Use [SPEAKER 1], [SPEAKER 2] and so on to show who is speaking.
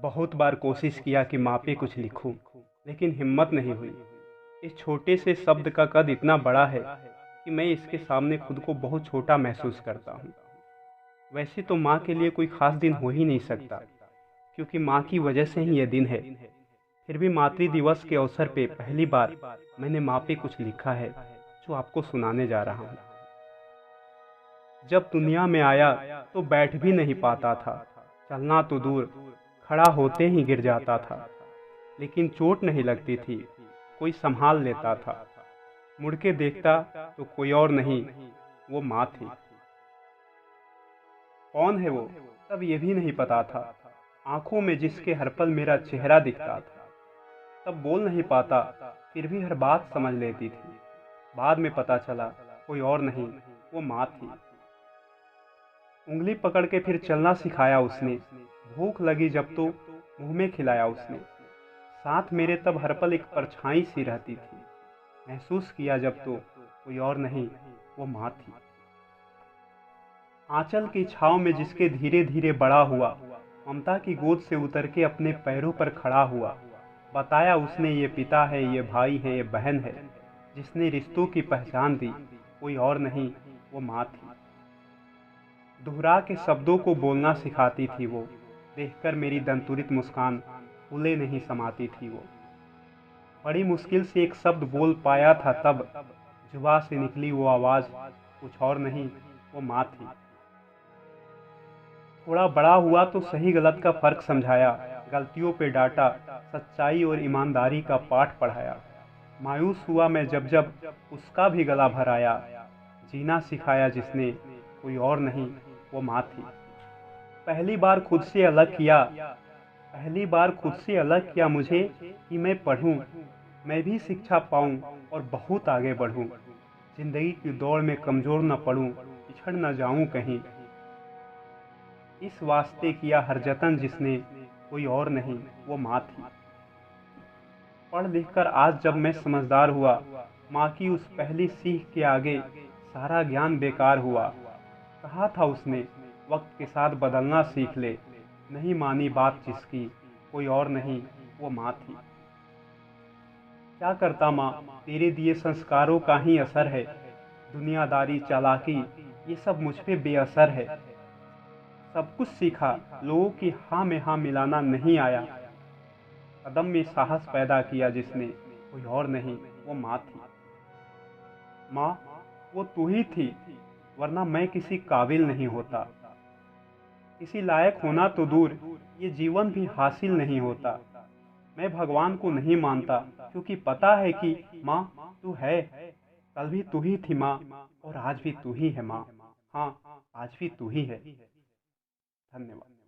[SPEAKER 1] बहुत बार कोशिश किया कि माँ पे कुछ लिखूं, लेकिन हिम्मत नहीं हुई। इस छोटे से शब्द का कद इतना बड़ा है कि मैं इसके सामने खुद को बहुत छोटा महसूस करता हूँ। वैसे तो माँ के लिए कोई खास दिन हो ही नहीं सकता, क्योंकि माँ की वजह से ही यह दिन है। फिर भी मातृ दिवस के अवसर पे पहली बार मैंने माँ पे कुछ लिखा है, जो आपको सुनाने जा रहा हूँ। जब दुनिया में आया तो बैठ भी नहीं पाता था, चलना तो दूर, खड़ा होते ही गिर जाता था। लेकिन चोट नहीं लगती थी, कोई संभाल लेता था। मुड़ के देखता तो कोई और नहीं, वो माँ थी। कौन है वो, तब ये भी नहीं पता था। आंखों में जिसके हर पल मेरा चेहरा दिखता था। तब बोल नहीं पाता, फिर भी हर बात समझ लेती थी। बाद में पता चला कोई और नहीं, वो माँ थी। उंगली पकड़ के फिर चलना सिखाया उसने। भूख लगी जब तो मुंह में खिलाया उसने। साथ मेरे तब हर पल एक परछाई सी रहती थी। महसूस किया जब तो कोई और नहीं, वो माँ थी। आंचल की छाव में जिसके धीरे धीरे बड़ा हुआ, ममता की गोद से उतर के अपने पैरों पर खड़ा हुआ। बताया उसने, ये पिता है, ये भाई है, ये बहन है। जिसने रिश्तों की पहचान दी, कोई और नहीं, वो माँ थी। दोहरा के शब्दों को बोलना सिखाती थी वो। देखकर मेरी दंतुरित मुस्कान फूले नहीं समाती थी वो। बड़ी मुश्किल से एक शब्द बोल पाया था तब, जुबां से निकली वो आवाज कुछ और नहीं, वो माँ थी। थोड़ा बड़ा हुआ तो सही गलत का फर्क समझाया, गलतियों पे डांटा, सच्चाई और ईमानदारी का पाठ पढ़ाया। मायूस हुआ मैं जब जब उसका भी गला भर आया। जीना सिखाया जिसने, कोई और नहीं, वो माँ थी। पहली बार खुद से अलग किया, पहली बार खुद से अलग किया मुझे, कि मैं पढ़ूं, मैं भी शिक्षा पाऊं और बहुत आगे बढ़ूं। जिंदगी की दौड़ में कमजोर न पड़ूं, पिछड़ न जाऊं कहीं। इस वास्ते किया हर जतन जिसने, कोई और नहीं, वो माँ थी। पढ़ लिख कर आज जब मैं समझदार हुआ, माँ की उस पहली सीख के आगे सारा ज्ञान बेकार हुआ। कहा था उसने, वक्त के साथ बदलना सीख ले। नहीं मानी बात जिसकी, कोई और नहीं, वो माँ थी। क्या करता माँ, तेरे दिए संस्कारों का ही असर है। दुनियादारी, चालाकी, ये सब मुझ पे बेअसर है। सब कुछ सीखा, लोगों की हाँ में हाँ मिलाना नहीं आया। कदम में साहस पैदा किया जिसने, कोई और नहीं, वो माँ थी। माँ, वो तू ही थी, वरना मैं किसी काबिल नहीं होता। किसी लायक होना तो दूर, ये जीवन भी हासिल नहीं होता। मैं भगवान को नहीं मानता, क्योंकि पता है कि माँ तू है। कल भी तू ही थी माँ, और आज भी तू ही है माँ। हाँ, आज भी तू ही है। धन्यवाद।